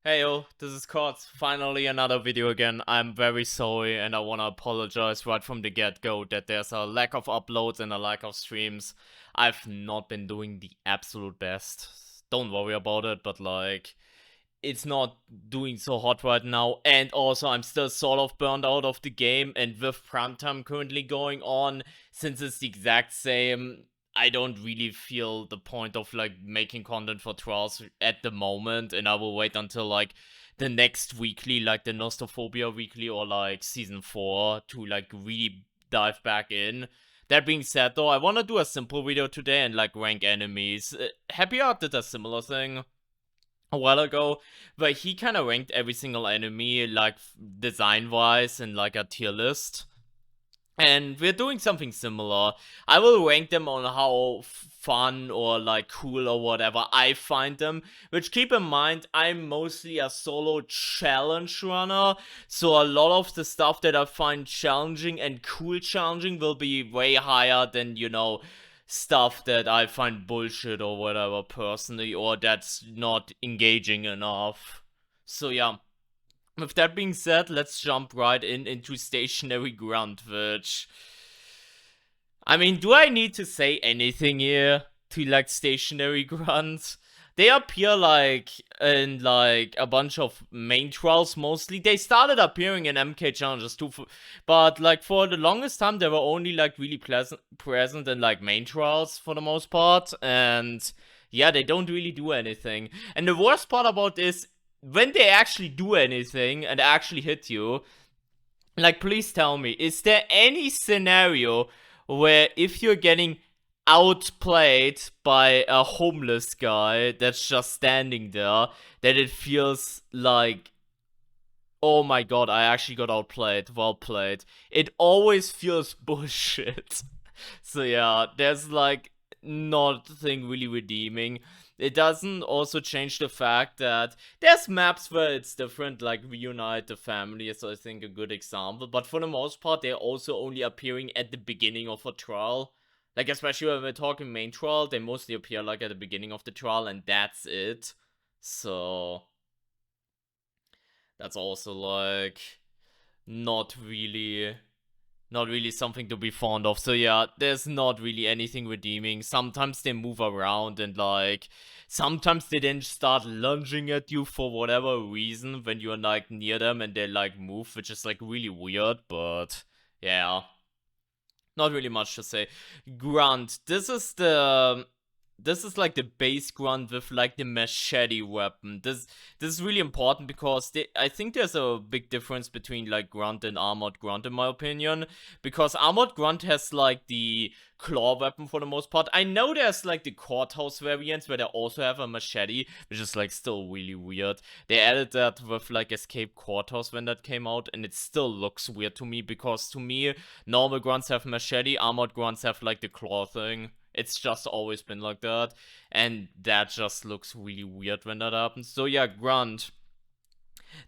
Heyo, this is Kotz. Finally another video again. I'm very sorry and I wanna apologize right from the get-go that there's a lack of uploads and a lack of streams. I've not been doing the absolute best. Don't worry about it, but it's not doing so hot right now, and also I'm still sort of burned out of the game, and with primetime currently going on, since it's the exact same, I don't really feel the point of making content for Trials at the moment, and I will wait until the next weekly, like the Nostrophobia weekly or season 4 to really dive back in. That being said though, I want to do a simple video today and rank enemies. Happy Art did a similar thing a while ago, where he kind of ranked every single enemy, design wise, in a tier list. And we're doing something similar. I will rank them on how fun or cool or whatever I find them. Which, keep in mind, I'm mostly a solo challenge runner. So a lot of the stuff that I find challenging and cool challenging will be way higher than, stuff that I find bullshit or whatever personally, or that's not engaging enough. So yeah. With that being said, let's jump right into Stationary Grunt, which... I mean, do I need to say anything here to Stationary Grunt? They appear in a bunch of main trials mostly. They started appearing in MK challenges too, but for the longest time they were only really present in main trials for the most part, and yeah, they don't really do anything. And the worst part about this, when they actually do anything and actually hit you, please tell me, is there any scenario where if you're getting outplayed by a homeless guy that's just standing there, that it feels like, oh my god, I actually got outplayed, well played? It always feels bullshit. So yeah, there's nothing really redeeming. It doesn't also change the fact that there's maps where it's different, like Reunite the Family is, I think, a good example. But for the most part, they're also only appearing at the beginning of a trial. Especially when we're talking main trial, they mostly appear at the beginning of the trial, and that's it. So that's also not really something to be fond of. So yeah, there's not really anything redeeming. Sometimes they move around and sometimes they then start lunging at you for whatever reason when you're near them and they move, which is really weird, but yeah. Not really much to say. Grunt. This is the base grunt with the machete weapon. This is really important because I think there's a big difference between grunt and armored grunt in my opinion, because armored grunt has the claw weapon for the most part. I know there's the courthouse variants where they also have a machete, which is still really weird. They added that with escape courthouse when that came out, and it still looks weird to me, because to me normal grunts have machete, armored grunts have the claw thing. It's just always been like that, and that just looks really weird when that happens. So yeah, Grunt.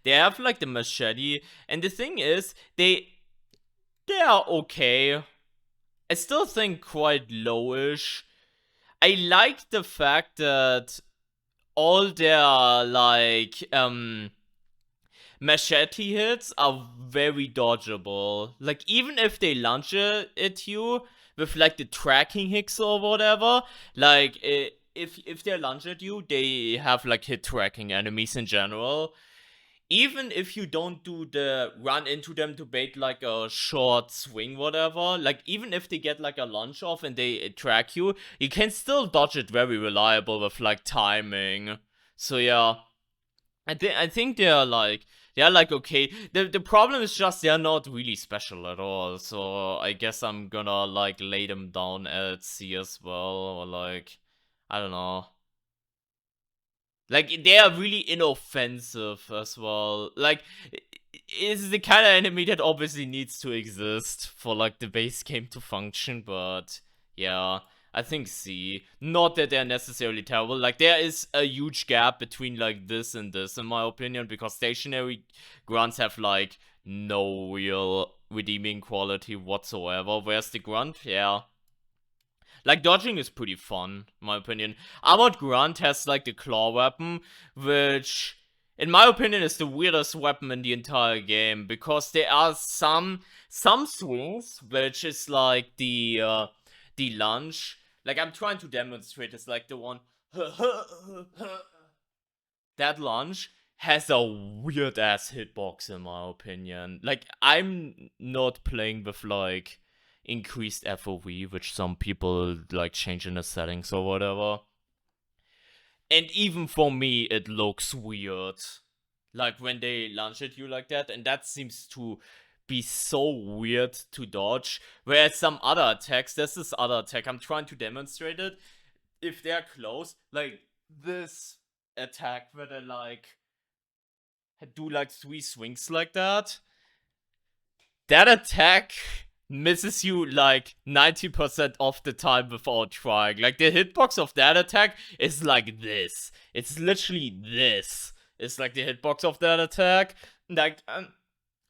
They have the machete, and the thing is, they are okay. I still think quite lowish. I like the fact that all their machete hits are very dodgeable. Even if they lunge at you with the tracking hits or whatever, if they lunge at you, they have hit tracking enemies in general. Even if you don't do the run into them to bait a short swing, whatever, even if they get a lunge off and they track you, you can still dodge it very reliable with timing. So yeah, I think they're okay. The problem is just they're not really special at all. So I guess I'm gonna lay them down at C as well, or I don't know. They are really inoffensive as well. Is the kind of enemy that obviously needs to exist for the base game to function, but yeah. I think C. Not that they're necessarily terrible. There is a huge gap between this and this, in my opinion, because stationary grunts have no real redeeming quality whatsoever. Whereas the grunt, yeah. Dodging is pretty fun, in my opinion. Armored Grunt has the claw weapon, which in my opinion, is the weirdest weapon in the entire game, because there are some swings, which is like the lunge. Like, I'm trying to demonstrate, it's like the one that lunge has a weird ass hitbox in my opinion. Like, I'm not playing with like increased FOV, which some people like change in the settings or whatever. And even for me, it looks weird. Like when they lunge at you like that, and that seems to be so weird to dodge. Whereas some other attacks, there's this other attack, I'm trying to demonstrate it. If they're close, like this attack where they like do like 3 swings like that. That attack misses you like 90% of the time without trying. Like, the hitbox of that attack is like this. It's literally this. It's like the hitbox of that attack. Like,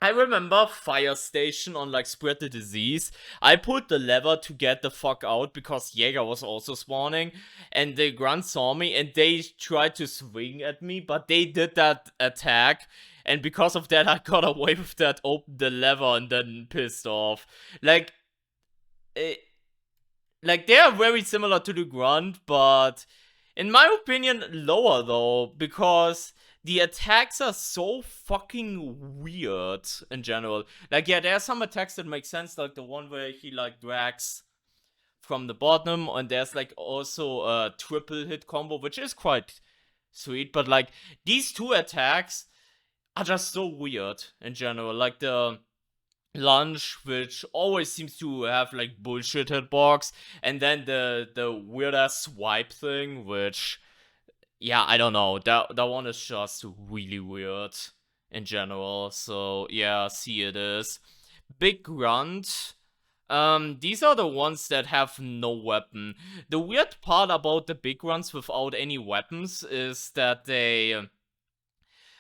I remember Fire Station on like Spread the Disease. I pulled the lever to get the fuck out because Jäger was also spawning, and the grunt saw me and they tried to swing at me, but they did that attack, and because of that I got away with that, opened the lever and then pissed off. Like, they are very similar to the grunt, but in my opinion lower though, because the attacks are so fucking weird in general. Like, yeah, there are some attacks that make sense, like the one where he like drags from the bottom, and there's like also a triple hit combo, which is quite sweet, but like these two attacks are just so weird in general. Like the lunge, which always seems to have like bullshit hitbox, and then the weird ass swipe thing, which, yeah, I don't know. That one is just really weird in general. So yeah, see, it is. Big Grunt. These are the ones that have no weapon. The weird part about the big grunts without any weapons is that they,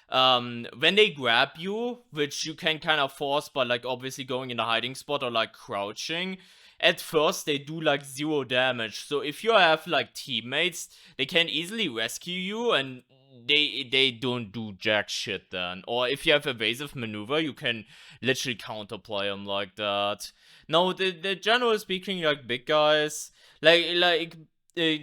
when they grab you, which you can kind of force by like obviously going in a hiding spot or like crouching, at first they do like 0 damage. So if you have like teammates, they can easily rescue you and they don't do jack shit then. Or if you have evasive maneuver, you can literally counterplay them like that. No, the general speaking, like big guys, like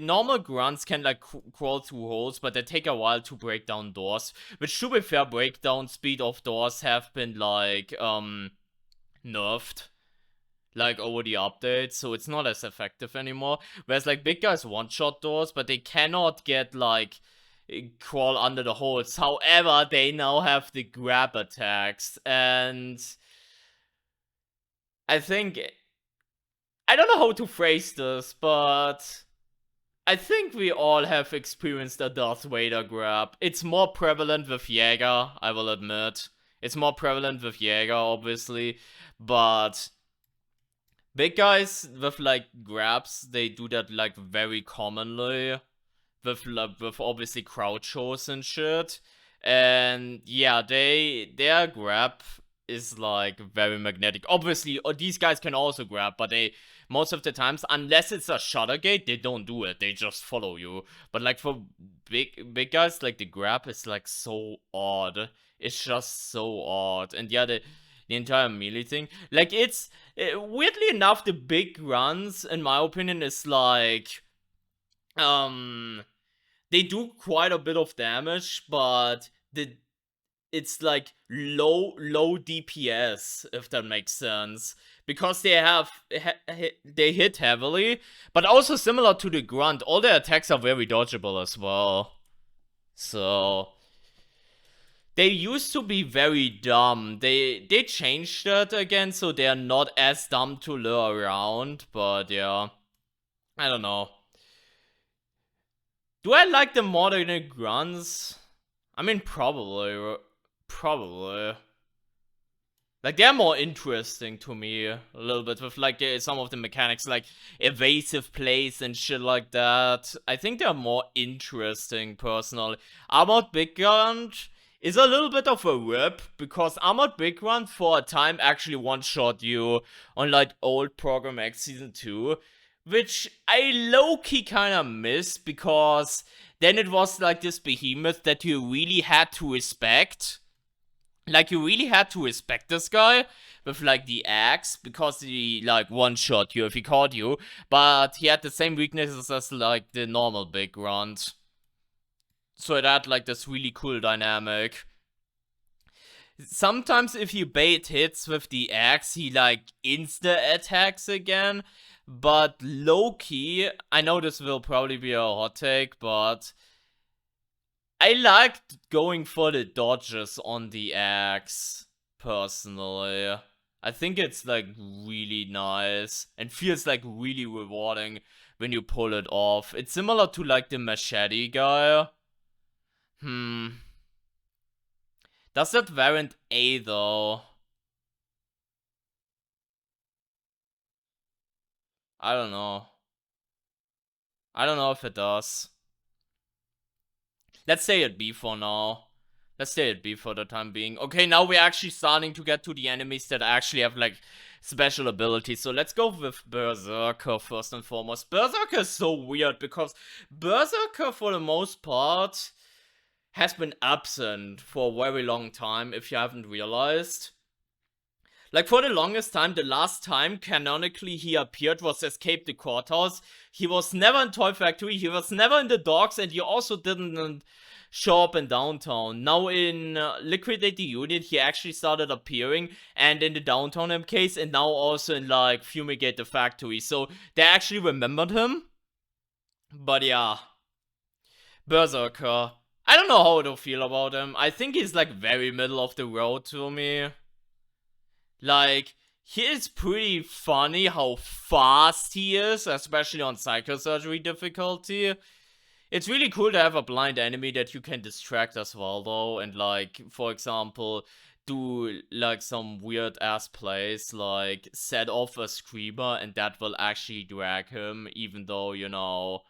normal grunts can like crawl through holes, but they take a while to break down doors. Which, to be fair, breakdown speed of doors have been like nerfed, like over the updates, so it's not as effective anymore. Whereas like big guys one-shot doors, but they cannot get like crawl under the holes. However, they now have the grab attacks, and I think, I don't know how to phrase this, but I think we all have experienced a Darth Vader grab. It's more prevalent with Jäger, I will admit. It's more prevalent with Jäger, obviously, but big guys with like grabs, they do that like very commonly with obviously crowd shows and shit. And yeah, their grab is like very magnetic. Obviously, these guys can also grab, but they, most of the times, unless it's a shutter gate, they don't do it. They just follow you. But like for big guys, like the grab is like so odd. It's just so odd. And yeah, the entire melee thing, like, it's weirdly enough, the big runs, in my opinion, is like they do quite a bit of damage, but it's like low DPS, if that makes sense, because they have they hit heavily, but also similar to the grunt, all their attacks are very dodgeable as well. So they used to be very dumb. They changed that again, so they're not as dumb to lure around, but yeah, I don't know. Do I like them more than the grunts? I mean, probably. Like, they're more interesting to me a little bit, with like some of the mechanics, like evasive plays and shit like that. I think they're more interesting, personally. Armored Big Grunt is a little bit of a rip, because Armored Big Grunt for a time actually one-shot you on like old Program X Season 2, which I low-key kinda miss, because then it was like this behemoth that you really had to respect. Like, you really had to respect this guy with, like, the axe, because he, like, one-shot you if he caught you, but he had the same weaknesses as, like, the normal big grunt. So it had, like, this really cool dynamic. Sometimes if you bait hits with the axe, he, like, insta-attacks again, but low-key, I know this will probably be a hot take, but I liked going for the dodges on the axe, personally. I think it's, like, really nice and feels, like, really rewarding when you pull it off. It's similar to, like, the machete guy. Does that variant A, though? I don't know. I don't know if it does. Let's say it B for now. Let's say it B for the time being. Okay, now we're actually starting to get to the enemies that actually have, like, special abilities. So let's go with Berserker first and foremost. Berserker is so weird because Berserker, for the most part, has been absent for a very long time, if you haven't realized. Like, for the longest time, the last time canonically he appeared was Escape the Courthouse. He was never in Toy Factory, he was never in the Docks, and he also didn't show up in Downtown. Now in Liquidate the Union, he actually started appearing, and in the Downtown MKs, and now also in, like, Fumigate the Factory. So they actually remembered him. But yeah. Berserker. I don't know how to feel about him. I think he's, like, very middle of the road to me. Like, he is pretty funny how fast he is, especially on psychosurgery difficulty. It's really cool to have a blind enemy that you can distract as well, though, and, like, for example, do, like, some weird ass plays, like set off a screamer, and that will actually drag him, even though, you know,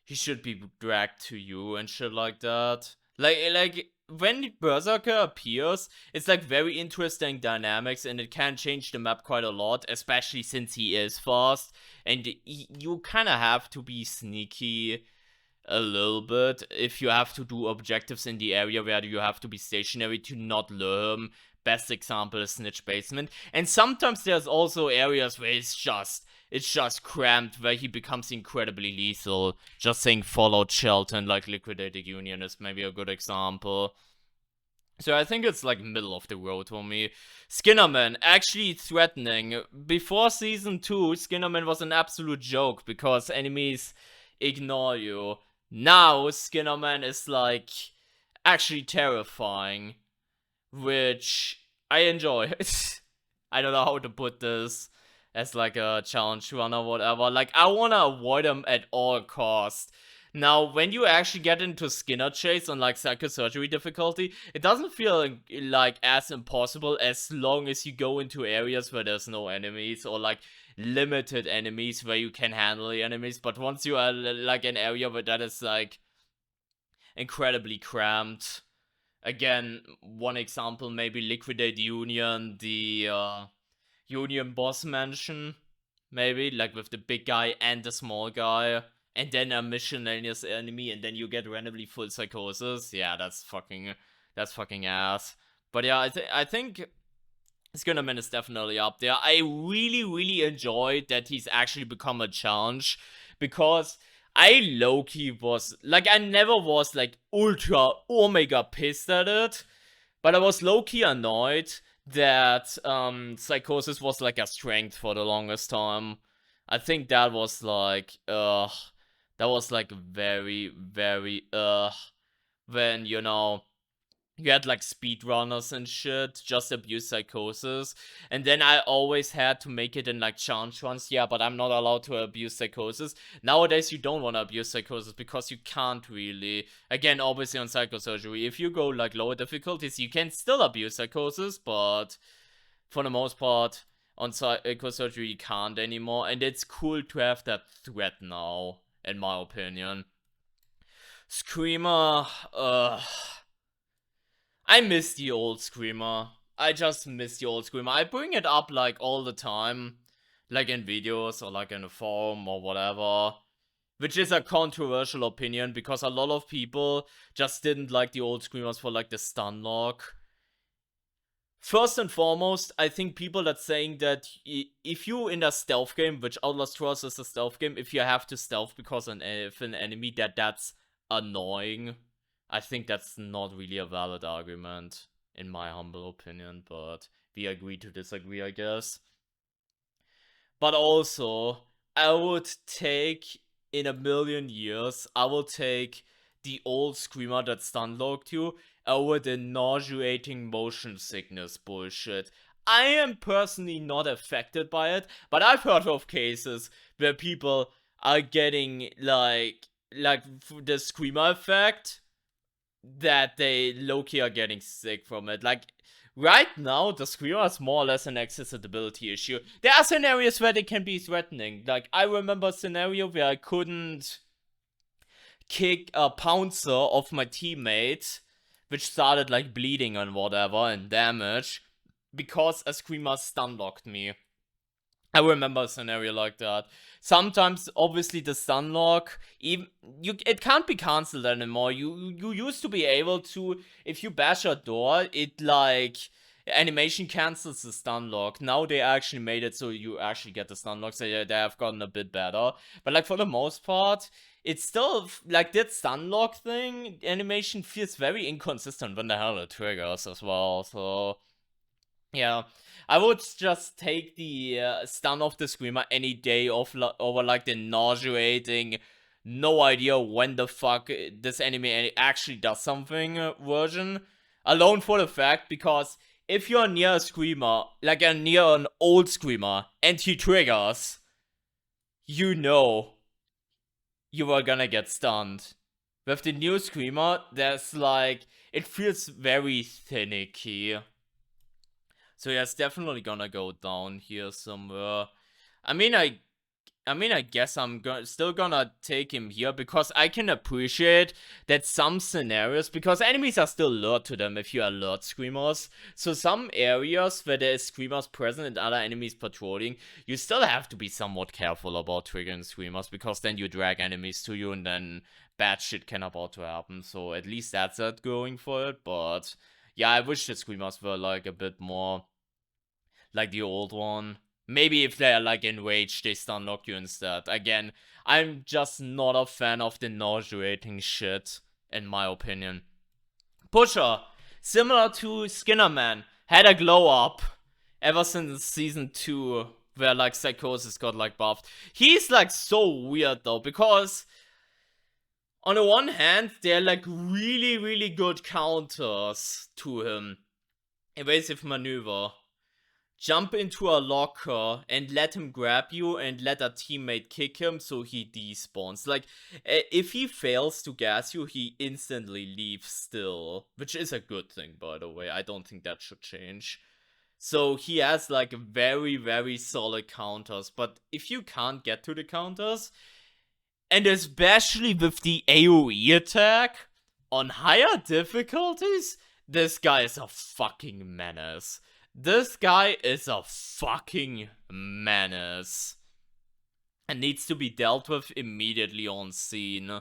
he should be dragged to you and shit like that. Like when Berserker appears, it's, like, very interesting dynamics, and it can change the map quite a lot, especially since he is fast, and you kind of have to be sneaky a little bit if you have to do objectives in the area where you have to be stationary to not lure him. Best example is Snitch Basement, and sometimes there's also areas where it's just cramped, where he becomes incredibly lethal. Just saying Fallout Shelter, like Liquidated Union, is maybe a good example. So I think it's, like, middle of the road for me. Skinnerman, actually threatening. Before Season 2, Skinnerman was an absolute joke because enemies ignore you. Now, Skinnerman is, like, actually terrifying, which I enjoy. I don't know how to put this as, like, a challenge run or whatever. Like, I want to avoid him at all costs. Now, when you actually get into Skinner chase on, like, psychosurgery difficulty, it doesn't feel, like, as impossible as long as you go into areas where there's no enemies, or, like, limited enemies where you can handle the enemies. But once you are, like, an area where that is, like, incredibly cramped. Again, one example, maybe Liquidate Union, the Union boss mansion, maybe, like, with the big guy and the small guy, and then a miscellaneous enemy, and then you get randomly full psychosis. Yeah, that's fucking ass. But yeah, I think Skinnerman is definitely up there. I really, really enjoyed that he's actually become a challenge, because I low-key was, like, I never was, like, ultra omega pissed at it, but I was low-key annoyed that psychosis was, like, a strength for the longest time. I think that was, like, that was, like, very, very, when, you know, you had, like, speedrunners and shit just abuse psychosis, and then I always had to make it in, like, challenge runs. Yeah, but I'm not allowed to abuse psychosis. Nowadays, you don't want to abuse psychosis because you can't really. Again, obviously on psychosurgery, if you go, like, lower difficulties, you can still abuse psychosis, but for the most part, on psychosurgery, you can't anymore, and it's cool to have that threat now, in my opinion. Screamer, I miss the old Screamer. I just miss the old Screamer. I bring it up, like, all the time. Like, in videos or, like, in a forum or whatever. Which is a controversial opinion because a lot of people just didn't like the old screamers for like the stun lock. First and foremost, I think people that saying that if you in a stealth game, which Outlast Trials is a stealth game, if you have to stealth because if an enemy that's annoying, I think that's not really a valid argument, in my humble opinion, but we agree to disagree, I guess. But also, I would take, in a million years, I will take the old screamer that stun locked you over the nauseating motion sickness bullshit. I am personally not affected by it, but I've heard of cases where people are getting like the screamer effect, that they low-key are getting sick from it. Like, right now, the screamer is more or less an accessibility issue. There are scenarios where they can be threatening. Like, I remember a scenario where I couldn't kick a Pouncer off my teammate, which started like bleeding and whatever and damage, because a screamer stun locked me. I remember a scenario like that. Sometimes, obviously, the stun lock, it can't be cancelled anymore. You used to be able to, if you bash a door, it like animation cancels the stun lock. Now they actually made it so you actually get the stun lock. So yeah, they have gotten a bit better. But like for the most part, it's still like that stun lock thing. Animation feels very inconsistent when the hell it triggers as well. So yeah, I would just take the stun of the screamer any day over like the nauseating, no idea when the fuck this enemy actually does something version. Alone for the fact, because if you're near a screamer, like near an old screamer, and he triggers, you know you are gonna get stunned. With the new screamer, there's like, it feels very finicky. So yeah, it's definitely gonna go down here somewhere. I mean, I guess I'm still gonna take him here because I can appreciate that some scenarios, because enemies are still lured to them if you alert screamers. So some areas where there is screamers present and other enemies patrolling, you still have to be somewhat careful about triggering screamers, because then you drag enemies to you and then bad shit can about to happen. So at least that's it going for it. But yeah, I wish the screamers were like a bit more like the old one. Maybe if they're like enraged, they stun lock you instead. Again, I'm just not a fan of the nauseating shit, in my opinion. Pusher, similar to Skinnerman, had a glow up ever since season 2, where like Psychosis got like buffed. He's like so weird though, because on the one hand, they're like really, really good counters to him. Evasive maneuver. Jump into a locker and let him grab you and let a teammate kick him so he despawns. Like, if he fails to gas you, he instantly leaves still. Which is a good thing, by the way. I don't think that should change. So he has like very, very solid counters. But if you can't get to the counters, and especially with the AoE attack on higher difficulties, this guy is a fucking menace. This guy is a fucking menace. And needs to be dealt with immediately on scene.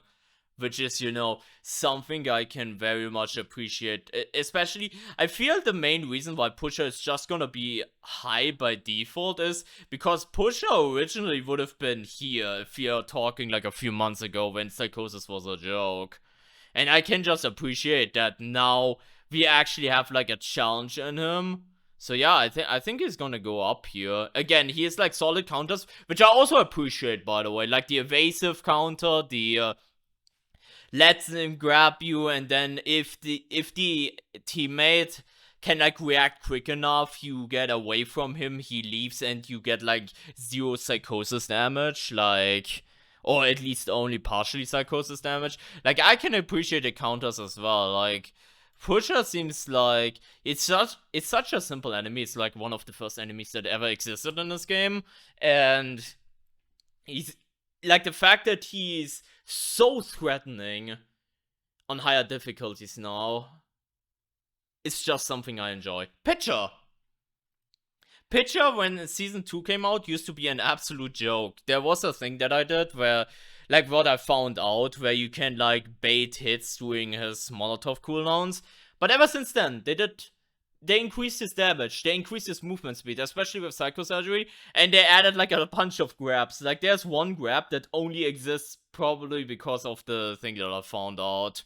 Which is, you know, something I can very much appreciate. Especially, I feel the main reason why Pusher is just gonna be high by default is because Pusher originally would have been here if you're talking like a few months ago when Psychosis was a joke. And I can just appreciate that now we actually have like a challenge in him. So yeah, I think he's gonna go up here. Again, he has like solid counters, which I also appreciate, by the way. Like the evasive counter, the lets him grab you, and then if the teammate can like react quick enough, you get away from him, he leaves, and you get like 0 psychosis damage, like, or at least only partially psychosis damage. Like, I can appreciate the counters as well. Like, Pusher seems like it's such a simple enemy. It's like one of the first enemies that ever existed in this game, and he's like, the fact that he's so threatening on higher difficulties now, it's just something I enjoy. Pitcher, when season 2 came out, used to be an absolute joke. There was a thing that I did where, like what I found out, where you can like bait hits during his Molotov cooldowns. But ever since then, they increased his damage, they increased his movement speed, especially with Psycho Surgery, and they added like a bunch of grabs. Like there's one grab that only exists probably because of the thing that I found out.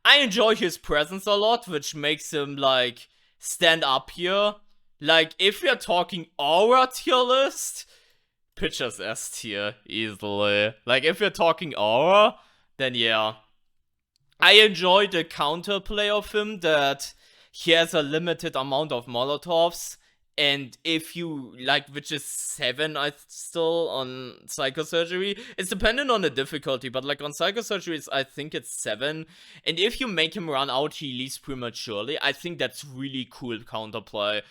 I enjoy his presence a lot, which makes him like stand up here. Like if we're talking aura tier list, Pitcher's S tier easily. Like if we're talking aura, then yeah. I enjoy the counterplay of him that he has a limited amount of Molotovs, and if you like, which is 7, I still on Psychosurgery. It's dependent on the difficulty, but like on Psychosurgery, I think it's 7. And if you make him run out, he leaves prematurely. I think that's really cool counterplay.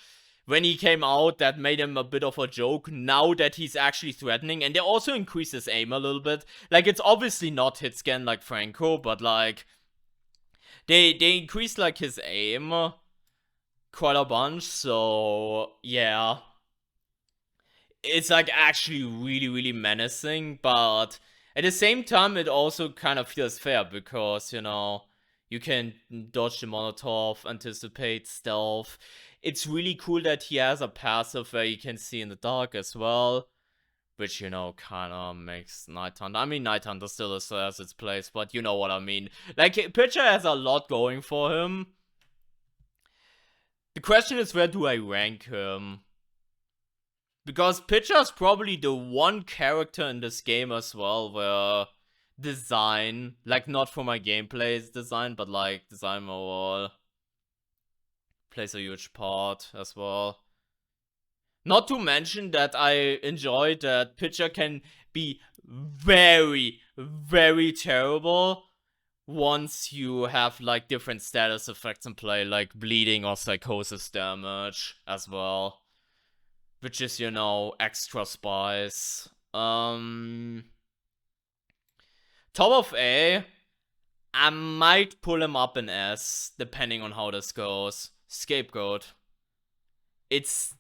When he came out, that made him a bit of a joke. Now that he's actually threatening, and they also increase his aim a little bit. Like it's obviously not hit scan like Franco, but like they increased like his aim quite a bunch, so yeah. It's like actually really menacing, but at the same time it also kind of feels fair because, you know, you can dodge the Molotov, anticipate, stealth. It's really cool that he has a passive where you can see in the dark as well, which, you know, kind of makes Nighthunter. I mean, Nighthunter still has its place, but you know what I mean. Like, Pitcher has a lot going for him. The question is, where do I rank him? Because Pitcher's probably the one character in this game as well where design, like not for my gameplay design, but like design overall, plays a huge part as well. Not to mention that I enjoy that Pitcher can be very terrible once you have like different status effects in play, like bleeding or psychosis damage as well. Which is, you know, extra spice. Top of A, I might pull him up in S, depending on how this goes. Scapegoat. It's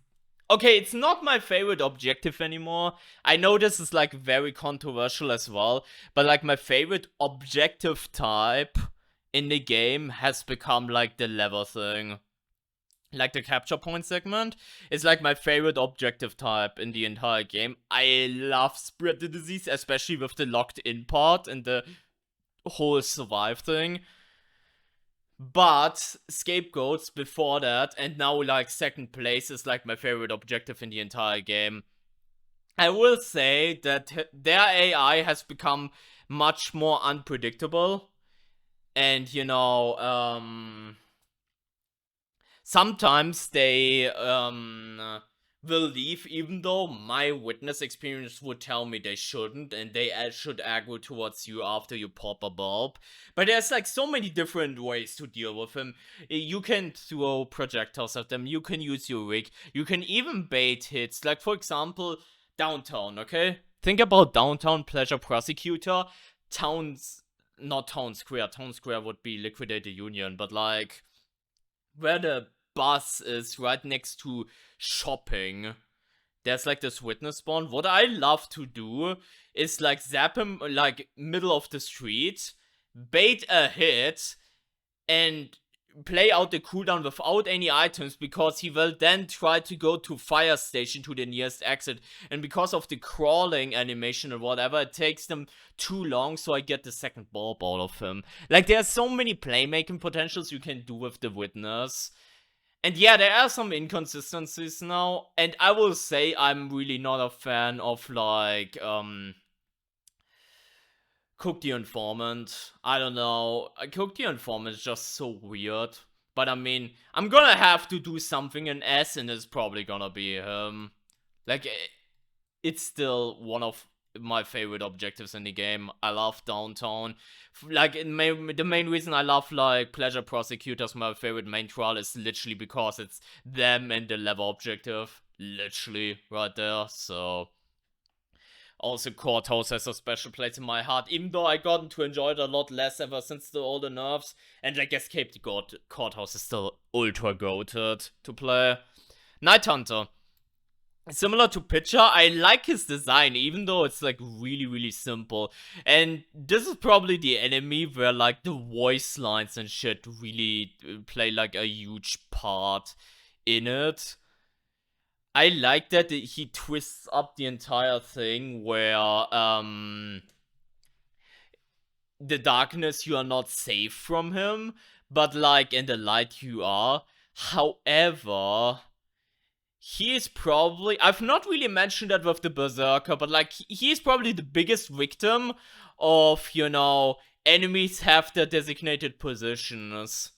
okay, it's not my favorite objective anymore. I know this is like very controversial as well, but like my favorite objective type in the game has become like the lever thing. Like the capture point segment is like my favorite objective type in the entire game. I love spread the disease, especially with the locked in part and the whole survive thing. But Scapegoats before that, and now like second place, is like my favorite objective in the entire game. I will say that their AI has become much more unpredictable. And, you know, sometimes they will leave, even though my witness experience would tell me they shouldn't, and they should aggro towards you after you pop a bulb. But there's like so many different ways to deal with him. You can throw projectiles at them, you can use your rig, you can even bait hits, like for example, Downtown, okay? Think about Downtown, Pleasure Prosecutor, not Town Square would be Liquidate the Union, but like, where the bus is right next to shopping, there's like this witness spawn. What I love to do is like zap him like middle of the street, bait a hit, and play out the cooldown without any items, because he will then try to go to fire station to the nearest exit, and because of the crawling animation or whatever, it takes them too long, so I get the second bulb out of him. Like, there's so many playmaking potentials you can do with the witness. And yeah, there are some inconsistencies now, and I will say I'm really not a fan of like Cook the Informant. I don't know. Cook the Informant is just so weird. But I mean, I'm gonna have to do something in S, and it's probably gonna be him. Like, it's still one of my favorite objectives in the game. I love Downtown. Like, the main reason I love like Pleasure Prosecutors, my favorite main trial, is literally because it's them and the lever objective. Literally right there. So also, Courthouse has a special place in my heart, even though I gotten to enjoy it a lot less ever since all the nerfs. And like, Escape the Courthouse is still ultra goated to play. Nighthunter. similar to Pitcher, I like his design, even though it's like really simple. And this is probably the enemy where like the voice lines and shit really play like a huge part in it. I like that he twists up the entire thing where the darkness you are not safe from him, but like in the light you are. However, he is probably, I've not really mentioned that with the Berserker, but like he is probably the biggest victim of, you know, enemies have their designated positions.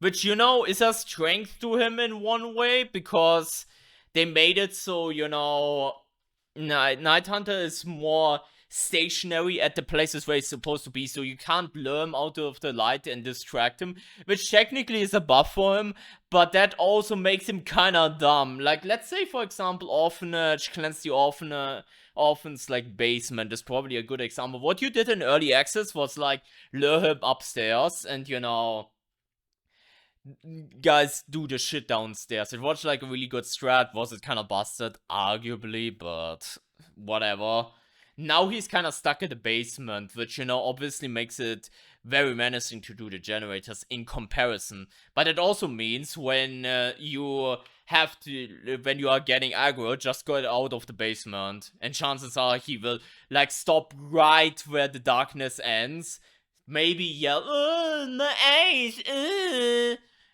Which, you know, is a strength to him in one way, because they made it so, you know, Nighthunter is more stationary at the places where he's supposed to be, so you can't lure him out of the light and distract him, which technically is a buff for him, but that also makes him kinda dumb. Like, let's say, for example, Orphanage, cleanse the orphans, like, basement is probably a good example. What you did in early access was, like, lure him upstairs and, you know, guys do the shit downstairs. It was like a really good strat. Was it kind of busted? Arguably, but whatever. Now he's kind of stuck in the basement, which, you know, obviously makes it very menacing to do the generators in comparison. But it also means when you when you are getting aggro, just go out of the basement. And chances are he will, like, stop right where the darkness ends. Maybe yell, my eyes,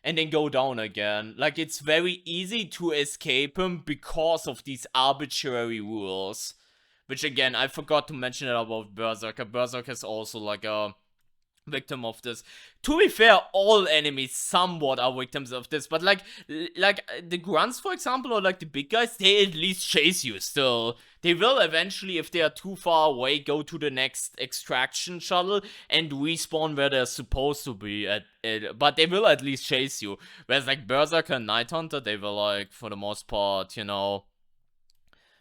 and then go down again. Like, it's very easy to escape him because of these arbitrary rules. Which, again, I forgot to mention it about Berserker. Berserker is also like a victim of this. To be fair, all enemies somewhat are victims of this, but like the grunts, for example, or like the big guys, they at least chase you still. They will eventually, if they are too far away, go to the next extraction shuttle and respawn where they're supposed to be but they will at least chase you. Whereas like Berserker and Nighthunter, they will, like, for the most part, you know.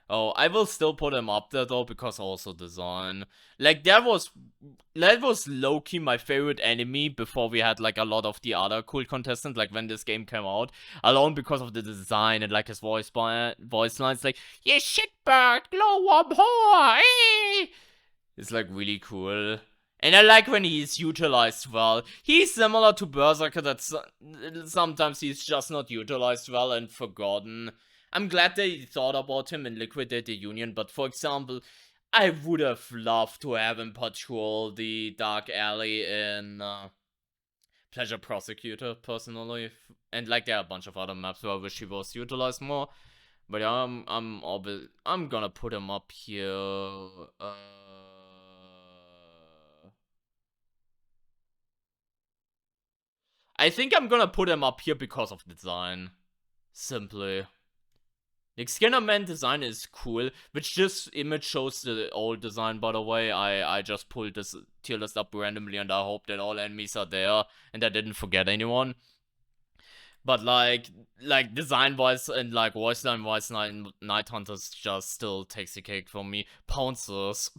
Oh, I will still put him up there though, because also design. Like, that was low-key my favorite enemy before we had like a lot of the other cool contestants, like when this game came out. Alone because of the design and like his voice lines, like, "You shitbird, glowworm whore, eh?" It's like really cool. And I like when he's utilized well. He's similar to Berserker, that sometimes he's just not utilized well and forgotten. I'm glad they thought about him and liquidated the Union, but for example, I would have loved to have him patrol the Dark Alley in Pleasure Prosecutor, personally. And like, there are a bunch of other maps where I wish he was utilized more. But yeah, I'm gonna put him up here. I think I'm gonna put him up here because of the design. Simply. The Skinnerman design is cool, which this image shows the old design, by the way. I just pulled this tier list up randomly and I hope that all enemies are there and I didn't forget anyone. But like design-wise and like voice line-wise, Nighthunters just still takes the cake for me. Pouncers.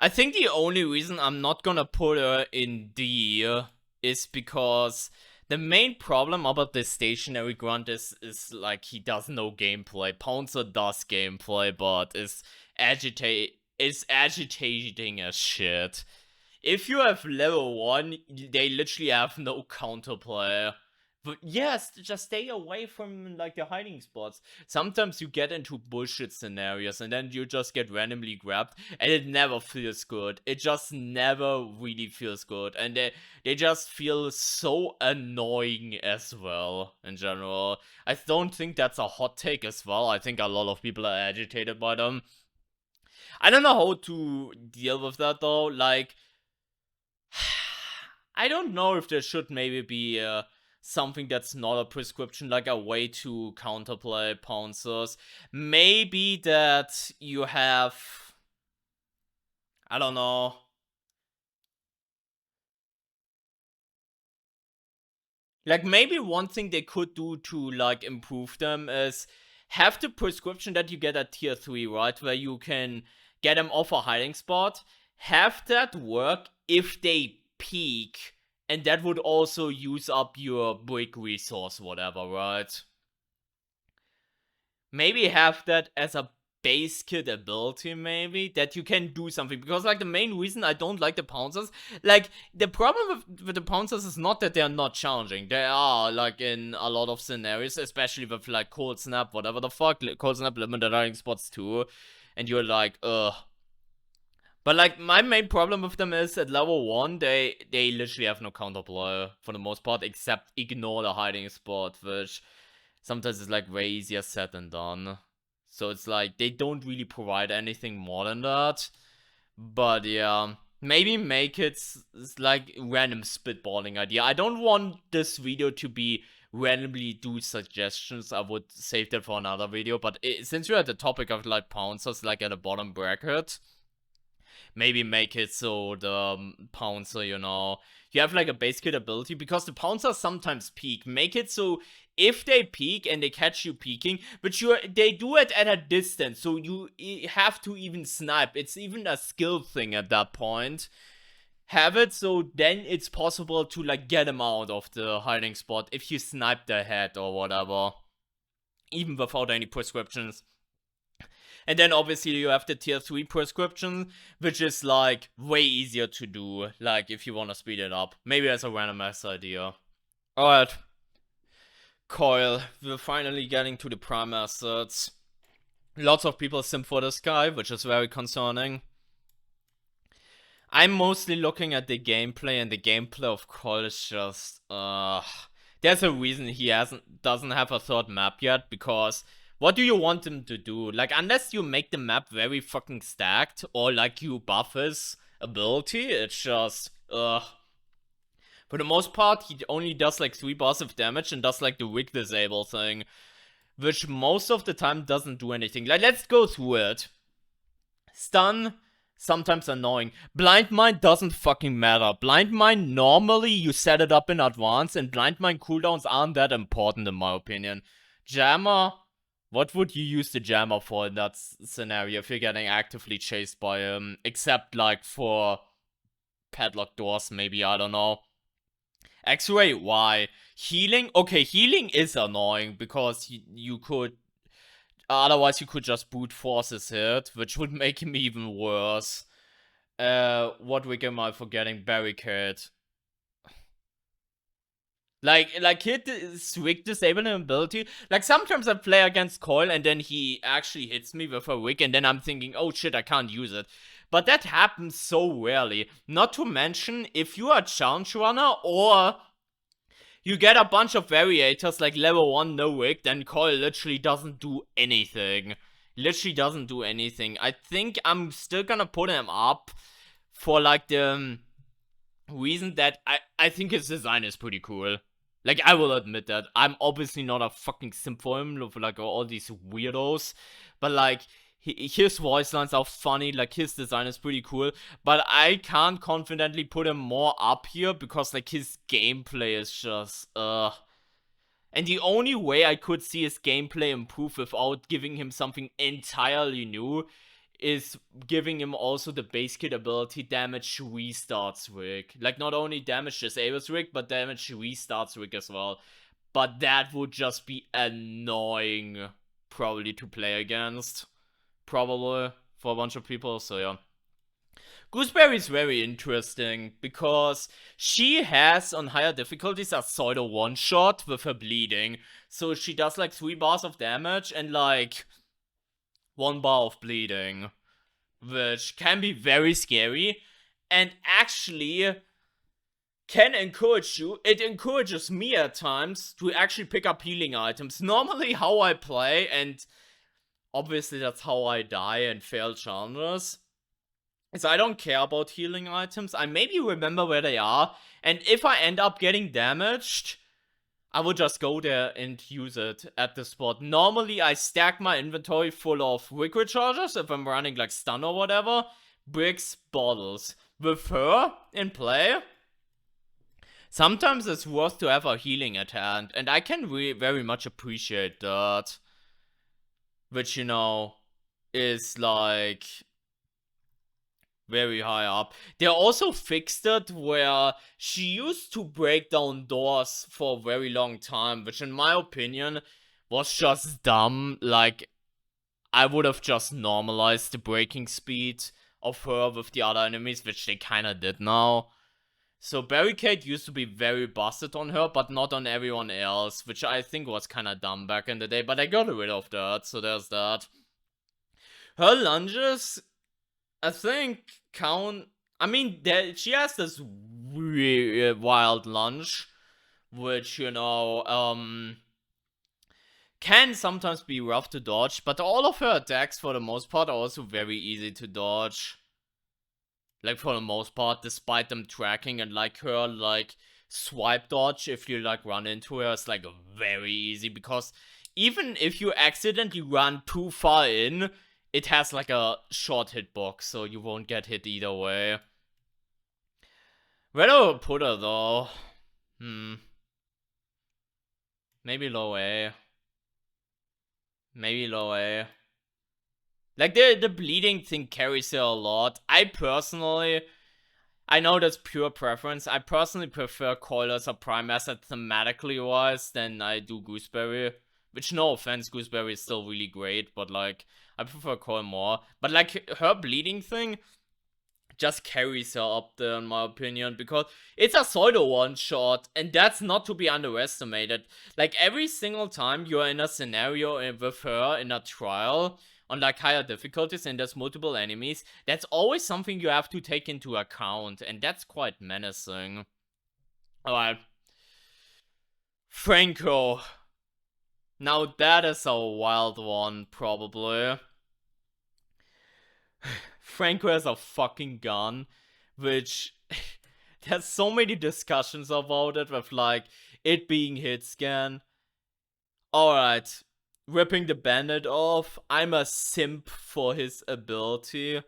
I think the only reason I'm not gonna put her in D is because the main problem about this stationary grunt is like, he does no gameplay. Pouncer does gameplay, but is agitating as shit. If you have level 1, they literally have no counterplay. But yes, just stay away from like the hiding spots. Sometimes you get into bullshit scenarios and then you just get randomly grabbed and it never feels good. It just never really feels good. And they just feel so annoying as well in general. I don't think that's a hot take as well. I think a lot of people are agitated by them. I don't know how to deal with that though. Like, I don't know if there should maybe be something that's not a prescription, like a way to counterplay pouncers. Maybe that you have, I don't know. Like, maybe one thing they could do to like improve them is have the prescription that you get at tier 3, right? Where you can get them off a hiding spot. Have that work if they peek And that would also use up your brick resource, whatever, right? Maybe have that as a base kit ability, maybe, that you can do something. Because, like, the main reason I don't like the Pouncers, like, the problem with the Pouncers is not that they're not challenging. They are, like, in a lot of scenarios, especially with, like, Cold Snap, whatever the fuck, Cold Snap limited hiding spots too. And you're like, ugh. But, like, my main problem with them is at level 1, they literally have no counterplay for the most part, except ignore the hiding spot, which sometimes is, like, way easier said than done. So it's like, they don't really provide anything more than that. But yeah, maybe make it like random spitballing idea. I don't want this video to be randomly do suggestions. I would save that for another video. But since we're at the topic of, like, Pouncers, like, at the bottom bracket, maybe make it so the Pouncer, you know, you have, like, a base kit ability, because the Pouncers sometimes peek. Make it so if they peek and they catch you peeking, but they do it at a distance, so you have to even snipe. It's even a skill thing at that point. Have it so then it's possible to, like, get them out of the hiding spot if you snipe their head or whatever, even without any prescriptions. And then obviously you have the tier 3 prescription, which is, like, way easier to do, like, if you want to speed it up. Maybe as a random ass idea. Alright. Coyle. We're finally getting to the prime assets. Lots of people simp for this guy, which is very concerning. I'm mostly looking at the gameplay, and the gameplay of Coyle is just, there's a reason he doesn't have a third map yet, because what do you want him to do? Like, unless you make the map very fucking stacked, or, like, you buff his ability, it's just, For the most part, he only does, like, 3 bars of damage and does, like, the Wig Disable thing, which most of the time doesn't do anything. Like, let's go through it. Stun, sometimes annoying. Blind Mine doesn't fucking matter. Blind Mine, normally you set it up in advance, and Blind Mine cooldowns aren't that important in my opinion. Jammer, what would you use the Jammer for in that scenario if you're getting actively chased by him? Except, like, for padlock doors, maybe, I don't know. X-Ray, why? Healing? Okay, healing is annoying, because you could... Otherwise, you could just brute force his hit, which would make him even worse. What wig am I forgetting? Barricade. Like hit wig disabling ability. Like, sometimes I play against Coyle and then he actually hits me with a wig, and then I'm thinking, oh shit, I can't use it. But that happens so rarely. Not to mention, if you are a challenge runner or you get a bunch of variators like level 1 no wig, then Coyle literally doesn't do anything. Literally doesn't do anything. I think I'm still gonna put him up for, like, the reason that I think his design is pretty cool. Like, I will admit that. I'm obviously not a fucking simp for him, with, like, all these weirdos. But, like, his voice lines are funny, like, his design is pretty cool. But I can't confidently put him more up here, because, like, his gameplay is just, And the only way I could see his gameplay improve without giving him something entirely new is giving him also the base kit ability damage restarts rig. Like, not only damage disables rig, but damage restarts rig as well. But that would just be annoying, probably, to play against. Probably, for a bunch of people, so yeah. Gooseberry is very interesting, because she has, on higher difficulties, a pseudo one-shot with her bleeding. So she does, like, 3 bars of damage and, like, 1 bar of bleeding, which can be very scary, and actually can encourage you. It encourages me at times to actually pick up healing items. Normally how I play, and obviously that's how I die and fail challenges, is I don't care about healing items. I maybe remember where they are, and if I end up getting damaged, I would just go there and use it at the spot. Normally, I stack my inventory full of wig recharges if I'm running, like, stun or whatever. Bricks, bottles. With her in play, sometimes it's worth to have a healing at hand, and I can very much appreciate that. Which, you know, is, like, very high up. They also fixed it where she used to break down doors for a very long time, which in my opinion was just dumb. Like, I would have just normalized the breaking speed of her with the other enemies, which they kinda did now. So Barricade used to be very busted on her, but not on everyone else, which I think was kinda dumb back in the day, but I got rid of that, so there's that. Her lunges, I think, count. I mean, she has this weird, wild lunge, which, can sometimes be rough to dodge, but all of her attacks, for the most part, are also very easy to dodge. Like, for the most part, despite them tracking, and like her, like, swipe dodge, if you like run into her, is like very easy, because even if you accidentally run too far in, it has like a short hitbox, so you won't get hit either way. Where do I put her though? Maybe low A. Maybe low A. Like, the bleeding thing carries her a lot. I know that's pure preference. I personally prefer Coyle as a prime asset thematically wise than I do Gooseberry. Which, no offense, Gooseberry is still really great, but like, I prefer Coyle more. But like, her bleeding thing just carries her up there in my opinion, because it's a pseudo one-shot, and that's not to be underestimated. Like, every single time you're in a scenario with her in a trial on like higher difficulties and there's multiple enemies, that's always something you have to take into account, and that's quite menacing. Alright. Franco. Now that is a wild one, probably. Franco has a fucking gun, which there's so many discussions about it, with like it being hit scan. Alright, ripping the bandit off. I'm a simp for his ability,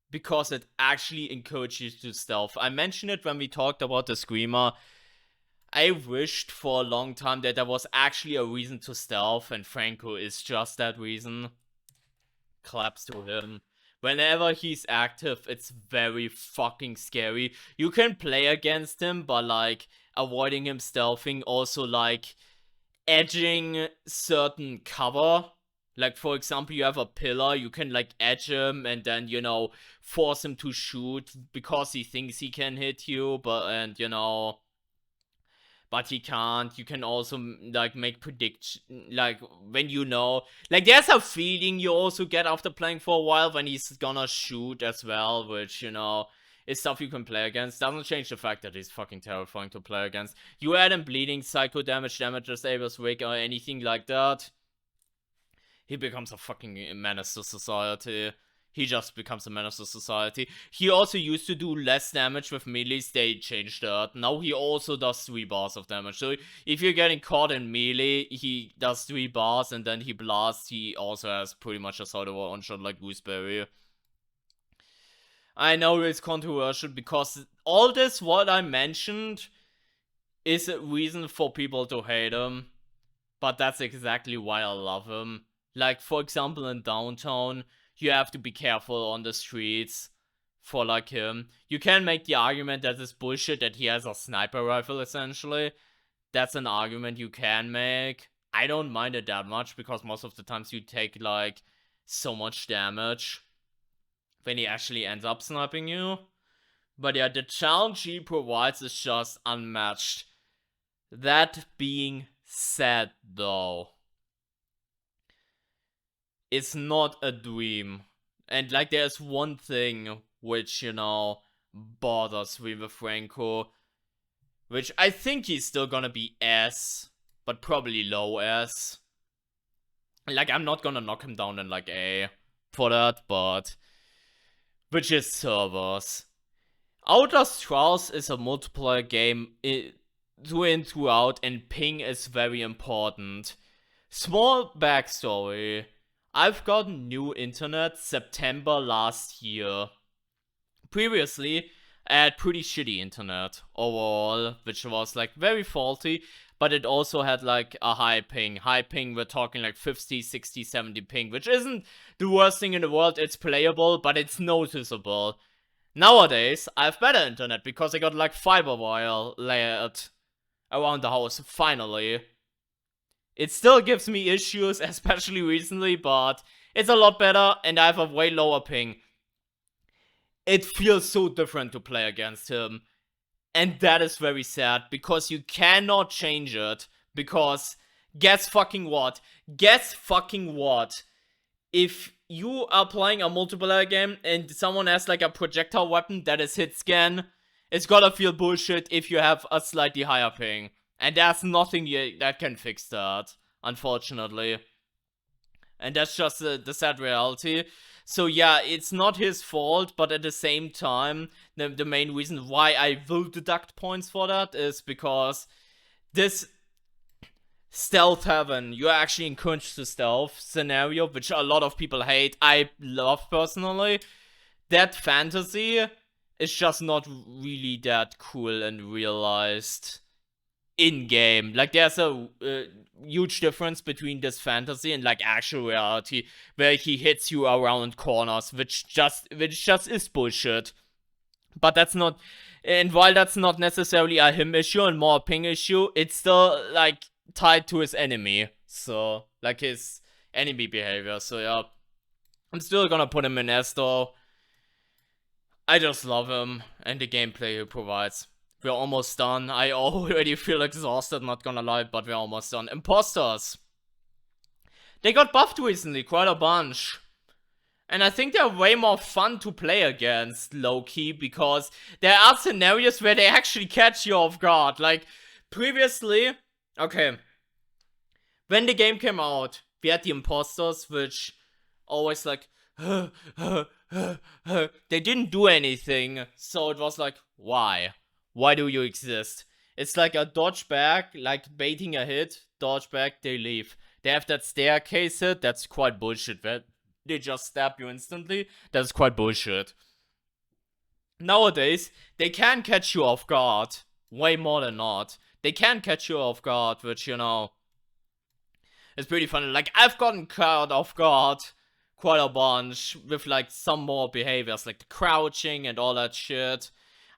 because it actually encourages you to stealth. I mentioned it when we talked about the Screamer. I wished for a long time that there was actually a reason to stealth, and Franco is just that reason. Claps to him. Whenever he's active, it's very fucking scary. You can play against him, but like avoiding him stealthing, also like edging certain cover. Like, for example, you have a pillar, you can like edge him and then, force him to shoot because he thinks he can hit you, but he can't. You can also like make prediction, like when like there's a feeling you also get after playing for a while when he's gonna shoot as well, which is stuff you can play against. Doesn't change the fact that he's fucking terrifying to play against. You add him bleeding, psycho damage, disables wig, or anything like that, he becomes a fucking menace to society. He just becomes a menace to society. He also used to do less damage with melees. They changed that. Now he also does 3 bars of damage. So if you're getting caught in melee, he does 3 bars and then he blasts. He also has pretty much a sort of one-shot like Gooseberry. I know it's controversial because all this, what I mentioned, is a reason for people to hate him. But that's exactly why I love him. Like, for example, in Downtown, you have to be careful on the streets for like him. You can make the argument that it's bullshit that he has a sniper rifle, essentially. That's an argument you can make. I don't mind it that much, because most of the times you take like so much damage when he actually ends up sniping you. But yeah, the challenge he provides is just unmatched. That being said, though, it's not a dream. And like, there's one thing which, bothers me with Franco, which I think he's still gonna be S, but probably low S. Like, I'm not gonna knock him down in like A for that, but which is servers. Outlast Trials is a multiplayer game through and throughout, and ping is very important. Small backstory. I've gotten new internet September last year. Previously, I had pretty shitty internet overall, which was like very faulty, but it also had like a high ping. High ping, we're talking like 50, 60, 70 ping, which isn't the worst thing in the world. It's playable, but it's noticeable. Nowadays, I have better internet because I got like fiber wire layered around the house, finally. It still gives me issues, especially recently, but it's a lot better and I have a way lower ping. It feels so different to play against him. And that is very sad because you cannot change it. Because guess fucking what? Guess fucking what? If you are playing a multiplayer game and someone has like a projectile weapon that is hit scan, it's gonna feel bullshit if you have a slightly higher ping. And there's nothing that can fix that, unfortunately. And that's just the sad reality. So yeah, it's not his fault, but at the same time, the main reason why I will deduct points for that is because this stealth heaven, you're actually encouraged to stealth scenario, which a lot of people hate, I love personally. That fantasy is just not really that cool and realized in-game. Like, there's a huge difference between this fantasy and like actual reality, where he hits you around corners, which just is bullshit. But that's not, and while that's not necessarily a him issue and more a ping issue, it's still like tied to his enemy. So like his enemy behavior. So yeah, I'm still gonna put him in S though. I just love him and the gameplay he provides. We're almost done. I already feel exhausted, not gonna lie, but we're almost done. Imposters. They got buffed recently, quite a bunch. And I think they're way more fun to play against, low-key, because there are scenarios where they actually catch you off guard. Like, previously, okay, when the game came out, we had the imposters, which always like, they didn't do anything, so it was like, why? Why do you exist? It's like a dodge back, like baiting a hit, dodge back, they leave. They have that staircase hit, that's quite bullshit. They just stab you instantly, that's quite bullshit. Nowadays, they can catch you off guard, way more than not. They can catch you off guard, which, you know, is pretty funny. Like, I've gotten caught off guard quite a bunch with like some more behaviors, like the crouching and all that shit.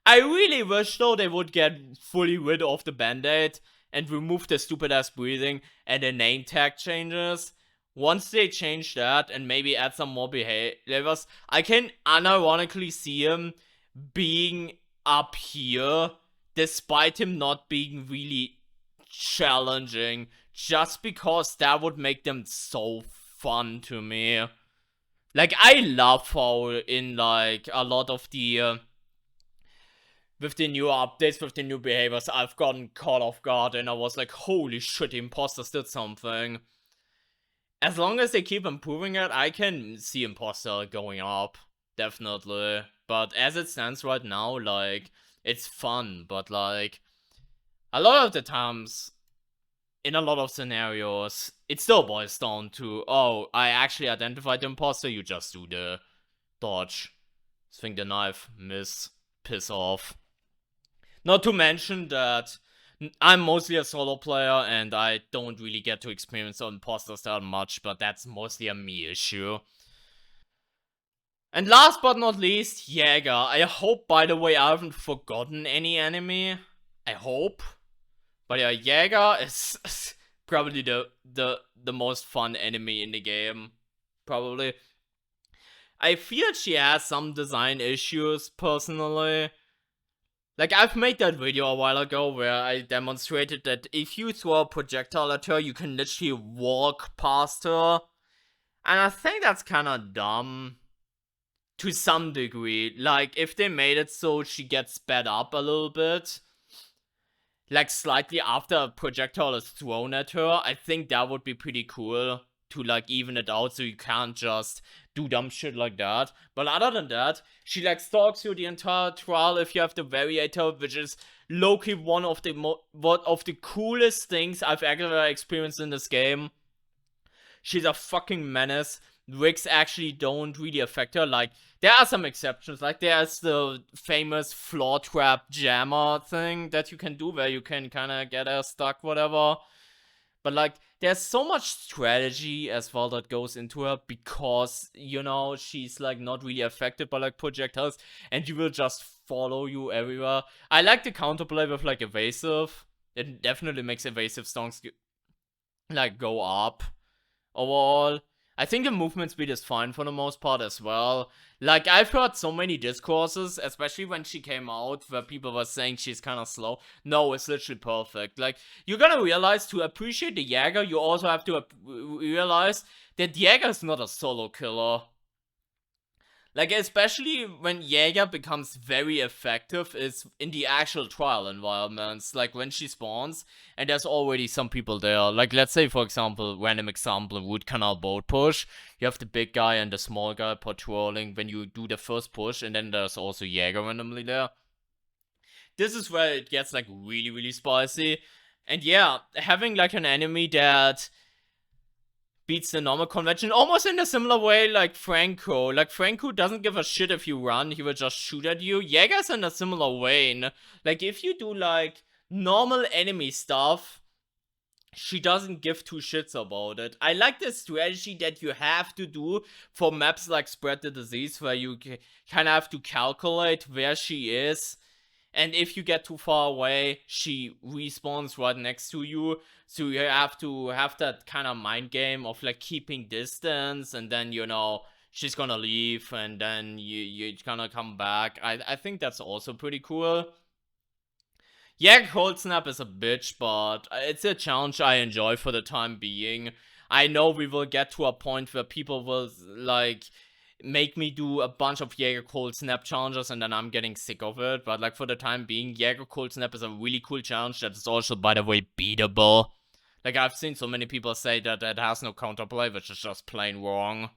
I really wish though they would get fully rid of the band-aid and remove the stupid ass breathing and the name tag changes. Once they change that and maybe add some more behaviors, I can unironically see him being up here despite him not being really challenging, just because that would make them so fun to me. Like, I love how in like a lot of the with the new updates, with the new behaviors, I've gotten caught off guard and I was like, holy shit, the imposters did something. As long as they keep improving it, I can see imposter going up, definitely. But as it stands right now, like, it's fun, but like, a lot of the times, in a lot of scenarios, it still boils down to, oh, I actually identified the imposter, you just do the dodge, swing the knife, miss, piss off. Not to mention that I'm mostly a solo player and I don't really get to experience imposters that much, but that's mostly a me issue. And last but not least, Jäger. I hope, by the way, I haven't forgotten any enemy. I hope. But yeah, Jäger is probably the most fun enemy in the game. Probably. I feel she has some design issues, personally. Like, I've made that video a while ago where I demonstrated that if you throw a projectile at her, you can literally walk past her. And I think that's kinda dumb. To some degree. Like, if they made it so she gets sped up a little bit, like slightly after a projectile is thrown at her, I think that would be pretty cool. To like even it out so you can't just do dumb shit like that. But other than that, she like stalks you the entire trial if you have the variator, which is low-key one of the coolest things I've ever experienced in this game. She's a fucking menace. Rigs actually don't really affect her. Like, there are some exceptions. Like, there's the famous floor trap jammer thing that you can do where you can kind of get her stuck, whatever. But like, there's so much strategy as well that goes into her because, you know, she's like not really affected by like projectiles and you will just follow you everywhere. I like the counterplay with like evasive. It definitely makes evasive stonks like go up overall. I think the movement speed is fine for the most part as well. Like, I've heard so many discourses, especially when she came out, where people were saying she's kind of slow. No, it's literally perfect. Like, you're gonna realize to appreciate the Jäger, you also have to realize that Jäger is not a solo killer. Like, especially when Jäger becomes very effective is in the actual trial environments. Like, when she spawns, and there's already some people there. Like, let's say, for example, random example, Root Canal boat push. You have the big guy and the small guy patrolling when you do the first push, and then there's also Jäger randomly there. This is where it gets, like, really, really spicy. And yeah, having, like, an enemy that beats the normal convention almost in a similar way like Franco. Like, Franco doesn't give a shit if you run, he will just shoot at you. Jäger's in a similar vein. Like, if you do like normal enemy stuff, she doesn't give two shits about it. I like the strategy that you have to do for maps like Spread the Disease, where you kind of have to calculate where she is. And if you get too far away, she respawns right next to you. So you have to have that kind of mind game of like keeping distance, and then, you know, she's gonna leave, and then you're gonna come back. I think that's also pretty cool. Yeah, Cold Snap is a bitch, but it's a challenge I enjoy for the time being. I know we will get to a point where people will, like, make me do a bunch of Jäger Cold Snap challenges and then I'm getting sick of it. But like, for the time being, Jäger Cold Snap is a really cool challenge that is also, by the way, beatable. Like, I've seen so many people say that it has no counterplay, which is just plain wrong.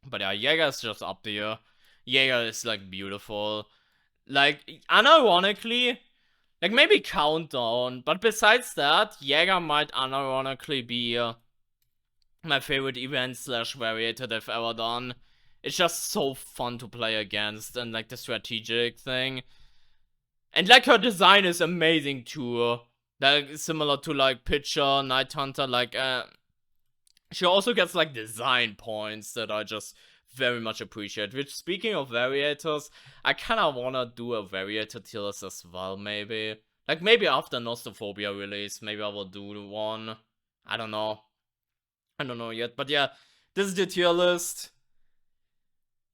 But yeah, Jäger is just up there. Jäger is like beautiful. Like, unironically, like maybe Countdown, but besides that, Jäger might unironically be my favorite event slash variator they've ever done. It's just so fun to play against, and like the strategic thing. And like, her design is amazing too. Like, similar to like Pitcher, Nighthunter, like she also gets like design points that I just very much appreciate. Which, speaking of variators, I kinda wanna do a variator tier list as well, maybe. Like, maybe after Nostrophobia release, maybe I will do one. I don't know yet, but yeah, this is the tier list.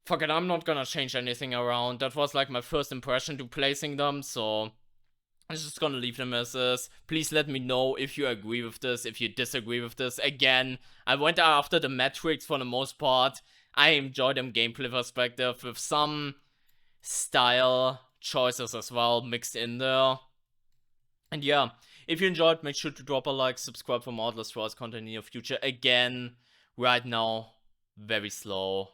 Fuck it, I'm not gonna change anything around. That was like my first impression to placing them, so I'm just gonna leave them as is. Please let me know if you agree with this, if you disagree with this. Again, I went after the metrics for the most part. I enjoyed them gameplay perspective with some style choices as well mixed in there. And yeah, if you enjoyed, make sure to drop a like, subscribe for more Outlast Trials content in the future. Again, right now, very slow.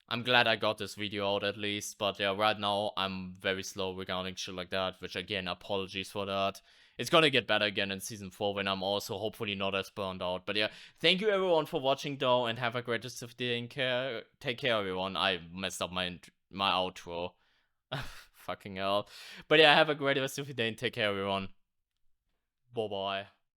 I'm glad I got this video out at least, but yeah, right now I'm very slow regarding shit like that, which again, apologies for that. It's gonna get better again in Season 4 when I'm also hopefully not as burned out. But yeah, thank you everyone for watching though, and have a great rest of the day and take care everyone. I messed up my outro. Fucking hell. But yeah, have a great rest of the day and take care everyone. Bye bye.